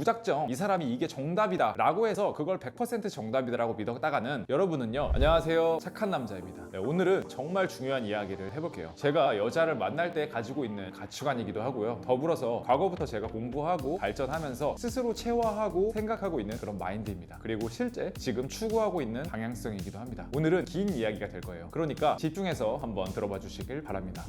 무작정 이 사람이 이게 정답이다 라고 해서 그걸 100% 정답이다라고 믿었다가는 여러분은요, 안녕하세요, 착한 남자입니다. 네, 오늘은 정말 중요한 이야기를 해볼게요. 제가 여자를 만날 때 가지고 있는 가치관이기도 하고요, 더불어서 과거부터 제가 공부하고 발전하면서 스스로 체화하고 생각하고 있는 그런 마인드입니다. 그리고 실제 지금 추구하고 있는 방향성이기도 합니다. 오늘은 긴 이야기가 될 거예요. 그러니까 집중해서 한번 들어봐 주시길 바랍니다.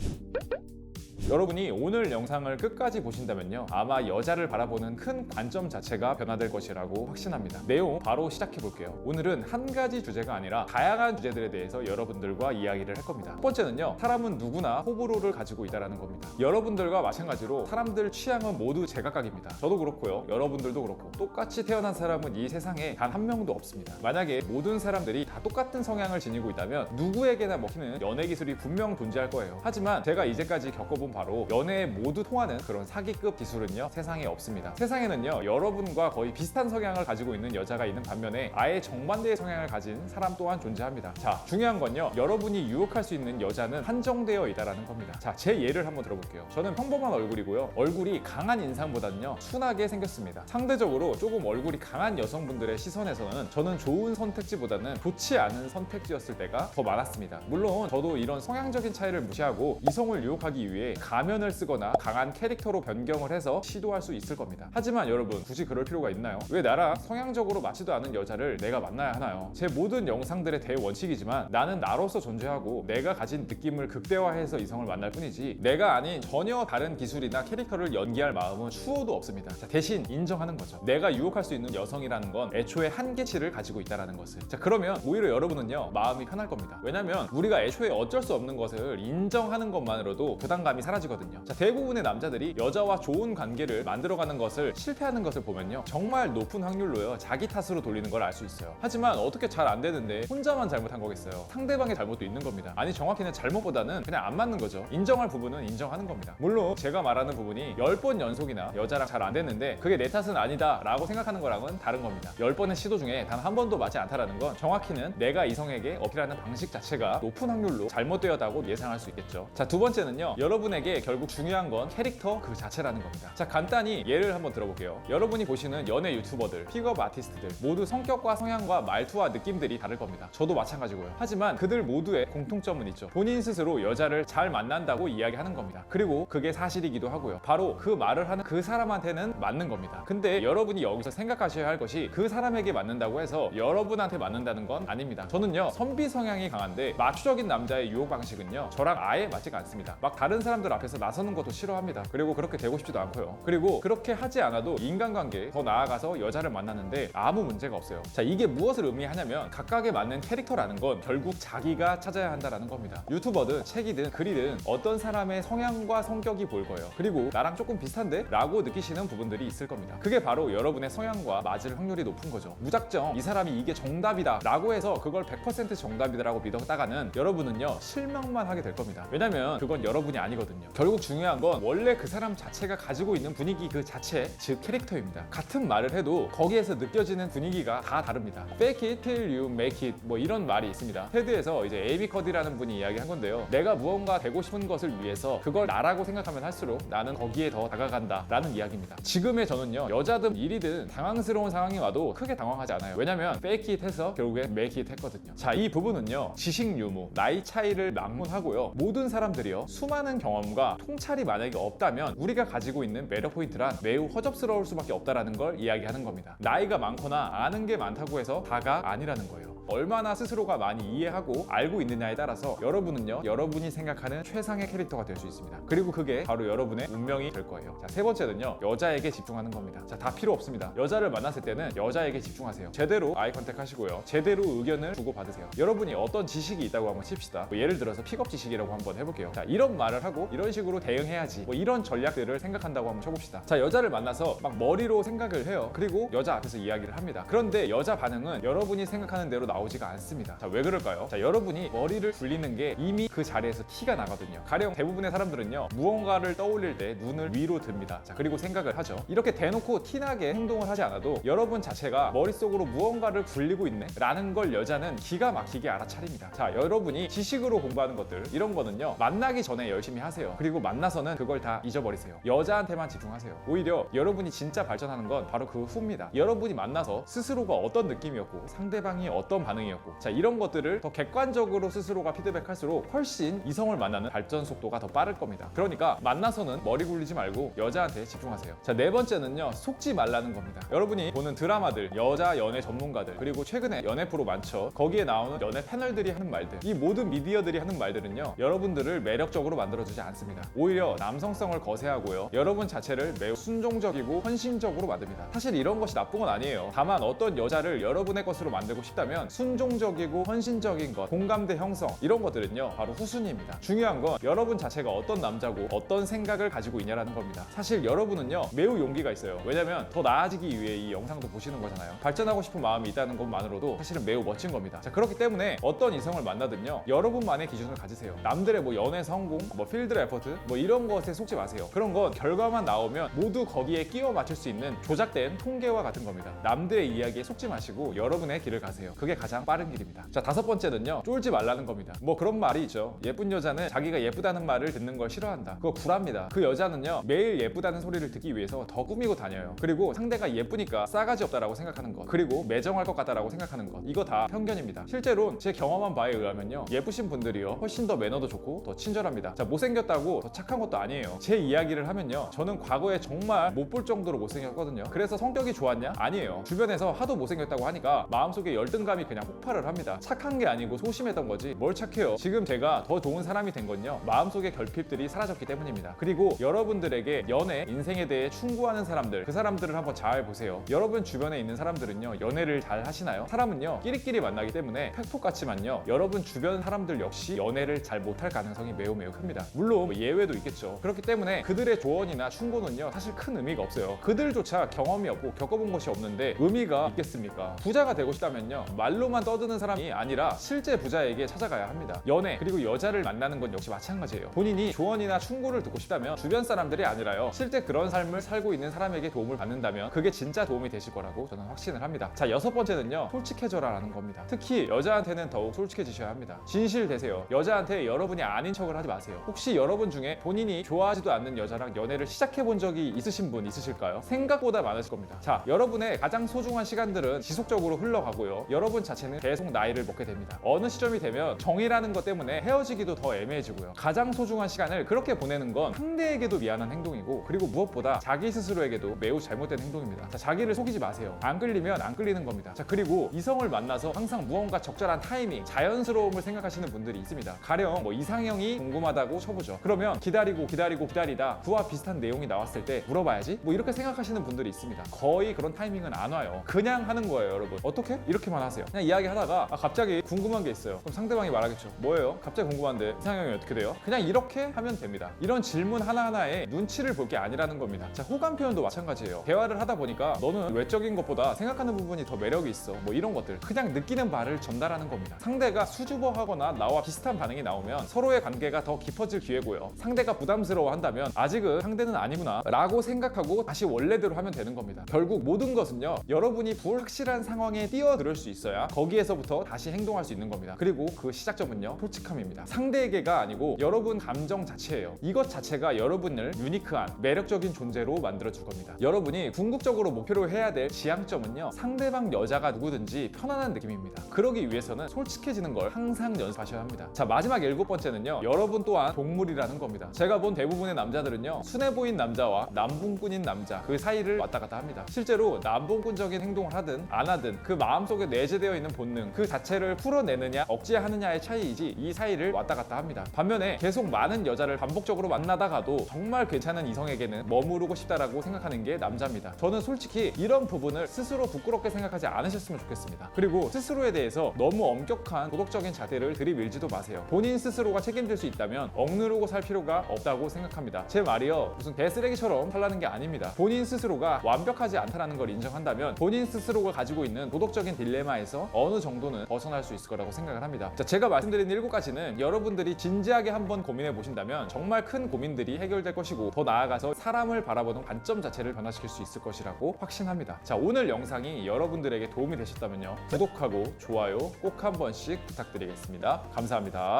여러분이 오늘 영상을 끝까지 보신다면요, 아마 여자를 바라보는 큰 관점 자체가 변화될 것이라고 확신합니다. 내용 바로 시작해 볼게요. 오늘은 한 가지 주제가 아니라 다양한 주제들에 대해서 여러분들과 이야기를 할 겁니다. 첫 번째는요, 사람은 누구나 호불호를 가지고 있다는 겁니다. 여러분들과 마찬가지로 사람들 취향은 모두 제각각입니다. 저도 그렇고요, 여러분들도 그렇고, 똑같이 태어난 사람은 이 세상에 단 한 명도 없습니다. 만약에 모든 사람들이 다 똑같은 성향을 지니고 있다면 누구에게나 먹히는 연애 기술이 분명 존재할 거예요. 하지만 제가 이제까지 겪어본 바로 연애에 모두 통하는 그런 사기급 기술은요, 세상에 없습니다. 세상에는요, 여러분과 거의 비슷한 성향을 가지고 있는 여자가 있는 반면에 아예 정반대의 성향을 가진 사람 또한 존재합니다. 자, 중요한 건요, 여러분이 유혹할 수 있는 여자는 한정되어 있다는 겁니다. 자, 제 예를 한번 들어볼게요. 저는 평범한 얼굴이고요, 얼굴이 강한 인상보다는요 순하게 생겼습니다. 상대적으로 조금 얼굴이 강한 여성분들의 시선에서는 저는 좋은 선택지보다는 좋지 않은 선택지였을 때가 더 많았습니다. 물론 저도 이런 성향적인 차이를 무시하고 이성을 유혹하기 위해 가면을 쓰거나 강한 캐릭터로 변경을 해서 시도할 수 있을 겁니다. 하지만 여러분, 굳이 그럴 필요가 있나요? 왜 나랑 성향적으로 맞지도 않은 여자를 내가 만나야 하나요? 제 모든 영상들의 대원칙이지만 나는 나로서 존재하고 내가 가진 느낌을 극대화해서 이성을 만날 뿐이지 내가 아닌 전혀 다른 기술이나 캐릭터를 연기할 마음은 추호도 없습니다. 자, 대신 인정하는 거죠. 내가 유혹할 수 있는 여성이라는 건 애초에 한계치를 가지고 있다는 것을. 자, 그러면 오히려 여러분은요, 마음이 편할 겁니다. 왜냐면 우리가 애초에 어쩔 수 없는 것을 인정하는 것만으로도 부담감이 사라지거든요. 자, 대부분의 남자들이 여자와 좋은 관계를 만들어가는 것을 실패하는 것을 보면요, 정말 높은 확률로요, 자기 탓으로 돌리는 걸 알 수 있어요. 하지만 어떻게 잘 안 되는데 혼자만 잘못한 거겠어요? 상대방의 잘못도 있는 겁니다. 아니, 정확히는 잘못보다는 그냥 안 맞는 거죠. 인정할 부분은 인정하는 겁니다. 물론 제가 말하는 부분이 10번 연속이나 여자랑 잘 안 됐는데 그게 내 탓은 아니다 라고 생각하는 거랑은 다른 겁니다. 10번의 시도 중에 단 한 번도 맞지 않다라는 건 정확히는 내가 이성에게 어필하는 방식 자체가 높은 확률로 잘못되었다고 예상할 수 있겠죠. 자, 두 번째는요, 여러분에게 결국 중요한 건 캐릭터 그 자체라는 겁니다. 자, 간단히 예를 한번 들어볼게요. 여러분이 보시는 연애 유튜버들, 픽업 아티스트들 모두 성격과 성향과 말투와 느낌들이 다를 겁니다. 저도 마찬가지고요. 하지만 그들 모두의 공통점은 있죠. 본인 스스로 여자를 잘 만난다고 이야기하는 겁니다. 그리고 그게 사실이기도 하고요. 바로 그 말을 하는 그 사람한테는 맞는 겁니다. 근데 여러분이 여기서 생각하셔야 할 것이 그 사람에게 맞는다고 해서 여러분한테 맞는다는 건 아닙니다. 저는요, 선비 성향이 강한데 마초적인 남자의 유혹 방식은요, 저랑 아예 맞지가 않습니다. 막 다른 사람들 앞에서 나서는 것도 싫어합니다. 그리고 그렇게 되고 싶지도 않고요. 그리고 그렇게 하지 않아도 인간관계에 더 나아가서 여자를 만나는데 아무 문제가 없어요. 자, 이게 무엇을 의미하냐면 각각에 맞는 캐릭터라는 건 결국 자기가 찾아야 한다는 겁니다. 유튜버든 책이든 글이든 어떤 사람의 성향과 성격이 보일 거예요. 그리고 나랑 조금 비슷한데? 라고 느끼시는 부분들이 있을 겁니다. 그게 바로 여러분의 성향과 맞을 확률이 높은 거죠. 무작정 이 사람이 이게 정답이다 라고 해서 그걸 100% 정답이다라고 믿었다가는 여러분은요, 실망만 하게 될 겁니다. 왜냐면 그건 여러분이 아니거든요. 결국 중요한 건 원래 그 사람 자체가 가지고 있는 분위기 그 자체, 즉 캐릭터입니다. 같은 말을 해도 거기에서 느껴지는 분위기가 다 다릅니다. Fake it till you make it, 뭐 이런 말이 있습니다. 테드에서 이제 에이미 커디라는 분이 이야기한 건데요, 내가 무언가 되고 싶은 것을 위해서 그걸 나라고 생각하면 할수록 나는 거기에 더 다가간다 라는 이야기입니다. 지금의 저는요, 여자든 일이든 당황스러운 상황이 와도 크게 당황하지 않아요. 왜냐면 fake it 해서 결국에 make it 했거든요. 자, 이 부분은요, 지식 유무, 나이 차이를 막론하고요, 모든 사람들이요, 수많은 경험과 통찰이 만약에 없다면 우리가 가지고 있는 매력 포인트란 매우 허접스러울 수밖에 없다라는 걸 이야기하는 겁니다. 나이가 많거나 아는 게 많다고 해서 다가 아니라는 거예요. 얼마나 스스로가 많이 이해하고 알고 있느냐에 따라서 여러분은요, 여러분이 생각하는 최상의 캐릭터가 될 수 있습니다. 그리고 그게 바로 여러분의 운명이 될 거예요. 자, 세 번째는요, 여자에게 집중하는 겁니다. 자, 다 필요 없습니다. 여자를 만났을 때는 여자에게 집중하세요. 제대로 아이 컨택 하시고요, 제대로 의견을 주고받으세요. 여러분이 어떤 지식이 있다고 한번 칩시다. 뭐 예를 들어서 픽업 지식이라고 한번 해볼게요. 자, 이런 말을 하고 이런 식으로 대응해야지, 뭐 이런 전략들을 생각한다고 한번 쳐봅시다. 자, 여자를 만나서 막 머리로 생각을 해요. 그리고 여자 앞에서 이야기를 합니다. 그런데 여자 반응은 여러분이 생각하는 대로 나오지가 않습니다. 자, 왜 그럴까요? 자, 여러분이 머리를 굴리는 게 이미 그 자리에서 티가 나거든요. 가령 대부분의 사람들은요, 무언가를 떠올릴 때 눈을 위로 듭니다. 자, 그리고 생각을 하죠. 이렇게 대놓고 티나게 행동을 하지 않아도 여러분 자체가 머릿속으로 무언가를 굴리고 있네 라는 걸 여자는 기가 막히게 알아차립니다. 자, 여러분이 지식으로 공부하는 것들, 이런 거는요, 만나기 전에 열심히 하세요. 마세요. 그리고 만나서는 그걸 다 잊어버리세요. 여자한테만 집중하세요. 오히려 여러분이 진짜 발전하는 건 바로 그 후입니다. 여러분이 만나서 스스로가 어떤 느낌이었고 상대방이 어떤 반응이었고, 자, 이런 것들을 더 객관적으로 스스로가 피드백할수록 훨씬 이성을 만나는 발전 속도가 더 빠를 겁니다. 그러니까 만나서는 머리 굴리지 말고 여자한테 집중하세요. 자, 네 번째는요, 속지 말라는 겁니다. 여러분이 보는 드라마들, 여자 연애 전문가들, 그리고 최근에 연애 프로 많죠. 거기에 나오는 연애 패널들이 하는 말들, 이 모든 미디어들이 하는 말들은요, 여러분들을 매력적으로 만들어주지 않습니다. 오히려 남성성을 거세하고요, 여러분 자체를 매우 순종적이고 헌신적으로 만듭니다. 사실 이런 것이 나쁜 건 아니에요. 다만 어떤 여자를 여러분의 것으로 만들고 싶다면 순종적이고 헌신적인 것, 공감대 형성, 이런 것들은요 바로 후순위입니다. 중요한 건 여러분 자체가 어떤 남자고 어떤 생각을 가지고 있냐라는 겁니다. 사실 여러분은요 매우 용기가 있어요. 왜냐면 더 나아지기 위해 이 영상도 보시는 거잖아요. 발전하고 싶은 마음이 있다는 것만으로도 사실은 매우 멋진 겁니다. 자, 그렇기 때문에 어떤 이성을 만나든요, 여러분만의 기준을 가지세요. 남들의 뭐 연애 성공, 뭐 필드 레포트, 뭐 이런 것에 속지 마세요. 그런 건 결과만 나오면 모두 거기에 끼워 맞출 수 있는 조작된 통계와 같은 겁니다. 남들의 이야기에 속지 마시고 여러분의 길을 가세요. 그게 가장 빠른 길입니다. 자, 다섯 번째는요, 쫄지 말라는 겁니다. 뭐 그런 말이 있죠. 예쁜 여자는 자기가 예쁘다는 말을 듣는 걸 싫어한다. 그거 구라입니다. 그 여자는요 매일 예쁘다는 소리를 듣기 위해서 더 꾸미고 다녀요. 그리고 상대가 예쁘니까 싸가지 없다라고 생각하는 것, 그리고 매정할 것 같다라고 생각하는 것, 이거 다 편견입니다. 실제로 제 경험한 바에 의하면요, 예쁘신 분들이요 훨씬 더 매너도 좋고 더 친절합니다. 자, 못생겼다고 더 착한 것도 아니에요. 제 이야기를 하면요, 저는 과거에 정말 못 볼 정도로 못생겼거든요. 그래서 성격이 좋았냐? 아니에요. 주변에서 하도 못생겼다고 하니까 마음속에 열등감이 그냥 폭발을 합니다. 착한 게 아니고 소심했던 거지 뭘 착해요. 지금 제가 더 좋은 사람이 된 건요, 마음속의 결핍들이 사라졌기 때문입니다. 그리고 여러분들에게 연애, 인생에 대해 충고하는 사람들, 그 사람들을 한번 잘 보세요. 여러분 주변에 있는 사람들은요 연애를 잘 하시나요? 사람은요 끼리끼리 만나기 때문에 팩폭 같지만요, 여러분 주변 사람들 역시 연애를 잘 못할 가능성이 매우 큽니다. 물론 뭐 예외도 있겠죠. 그렇기 때문에 그들의 조언이나 충고는요 사실 큰 의미가 없어요. 그들조차 경험이 없고 겪어본 것이 없는데 의미가 있겠습니까? 부자가 되고 싶다면요, 말로만 떠드는 사람이 아니라 실제 부자에게 찾아가야 합니다. 연애 그리고 여자를 만나는 건 역시 마찬가지예요. 본인이 조언이나 충고를 듣고 싶다면 주변 사람들이 아니라요, 실제 그런 삶을 살고 있는 사람에게 도움을 받는다면 그게 진짜 도움이 되실 거라고 저는 확신을 합니다. 자, 여섯 번째는요, 솔직해져라라는 겁니다. 특히 여자한테는 더욱 솔직해지셔야 합니다. 진실되세요. 여자한테 여러분이 아닌 척을 하지 마세요. 혹시 여러분 중에 본인이 좋아하지도 않는 여자랑 연애를 시작해 본 적이 있으신 분 있으실까요? 생각보다 많으실 겁니다. 자, 여러분의 가장 소중한 시간들은 지속적으로 흘러가고요, 여러분 자체는 계속 나이를 먹게 됩니다. 어느 시점이 되면 정이라는 것 때문에 헤어지기도 더 애매해지고요, 가장 소중한 시간을 그렇게 보내는 건 상대에게도 미안한 행동이고, 그리고 무엇보다 자기 스스로에게도 매우 잘못된 행동입니다. 자, 자기를 속이지 마세요. 안 끌리면 안 끌리는 겁니다. 자, 그리고 이성을 만나서 항상 무언가 적절한 타이밍, 자연스러움을 생각하시는 분들이 있습니다. 가령 뭐 이상형이 궁금하다고 쳐보죠. 그러면 기다리다 그와 비슷한 내용이 나왔을 때 물어봐야지, 뭐 이렇게 생각하시는 분들이 있습니다. 거의 그런 타이밍은 안 와요. 그냥 하는 거예요. 여러분 어떻게? 이렇게만 하세요. 그냥 이야기하다가 갑자기 궁금한 게 있어요. 그럼 상대방이 말하겠죠. 뭐예요? 갑자기 궁금한데 이상형이 어떻게 돼요? 그냥 이렇게 하면 됩니다. 이런 질문 하나하나에 눈치를 볼 게 아니라는 겁니다. 자, 호감 표현도 마찬가지예요. 대화를 하다 보니까 너는 외적인 것보다 생각하는 부분이 더 매력이 있어, 뭐 이런 것들, 그냥 느끼는 바를 전달하는 겁니다. 상대가 수줍어하거나 나와 비슷한 반응이 나오면 서로의 관계가 더 깊어질 기회고요, 상대가 부담스러워한다면 아직은 상대는 아니구나 라고 생각하고 다시 원래대로 하면 되는 겁니다. 결국 모든 것은요, 여러분이 불확실한 상황에 뛰어들 수 있어야 거기에서부터 다시 행동할 수 있는 겁니다. 그리고 그 시작점은요, 솔직함입니다. 상대에게가 아니고 여러분 감정 자체예요. 이것 자체가 여러분을 유니크한 매력적인 존재로 만들어줄 겁니다. 여러분이 궁극적으로 목표로 해야 될 지향점은요, 상대방 여자가 누구든지 편안한 느낌입니다. 그러기 위해서는 솔직해지는 걸 항상 연습하셔야 합니다. 자, 마지막 일곱 번째는요, 여러분 또한 동물이라는 겁니다. 제가 본 대부분의 남자들은요, 순해 보인 남자와 남봉꾼인 남자, 그 사이를 왔다 갔다 합니다. 실제로 남봉꾼적인 행동을 하든 안 하든 그 마음속에 내재되어 있는 본능 그 자체를 풀어내느냐 억제하느냐의 차이이지 이 사이를 왔다 갔다 합니다. 반면에 계속 많은 여자를 반복적으로 만나다가도 정말 괜찮은 이성에게는 머무르고 싶다라고 생각하는 게 남자입니다. 저는 솔직히 이런 부분을 스스로 부끄럽게 생각하지 않으셨으면 좋겠습니다. 그리고 스스로에 대해서 너무 엄격한 도덕적인 자세를 들이밀지도 마세요. 본인 스스로가 책임질 수 있다면 억누르고 살 필요가 없다고 생각합니다. 제 말이요, 무슨 개쓰레기처럼 살라는 게 아닙니다. 본인 스스로가 완벽하지 않다는 걸 인정한다면 본인 스스로가 가지고 있는 도덕적인 딜레마에서 어느 정도는 벗어날 수 있을 거라고 생각을 합니다. 자, 제가 말씀드린 7가지는 여러분들이 진지하게 한번 고민해 보신다면 정말 큰 고민들이 해결될 것이고, 더 나아가서 사람을 바라보는 관점 자체를 변화시킬 수 있을 것이라고 확신합니다. 자, 오늘 영상이 여러분들에게 도움이 되셨다면요, 구독하고 좋아요 꼭 한 번씩 부탁드리겠습니다. 감사합니다.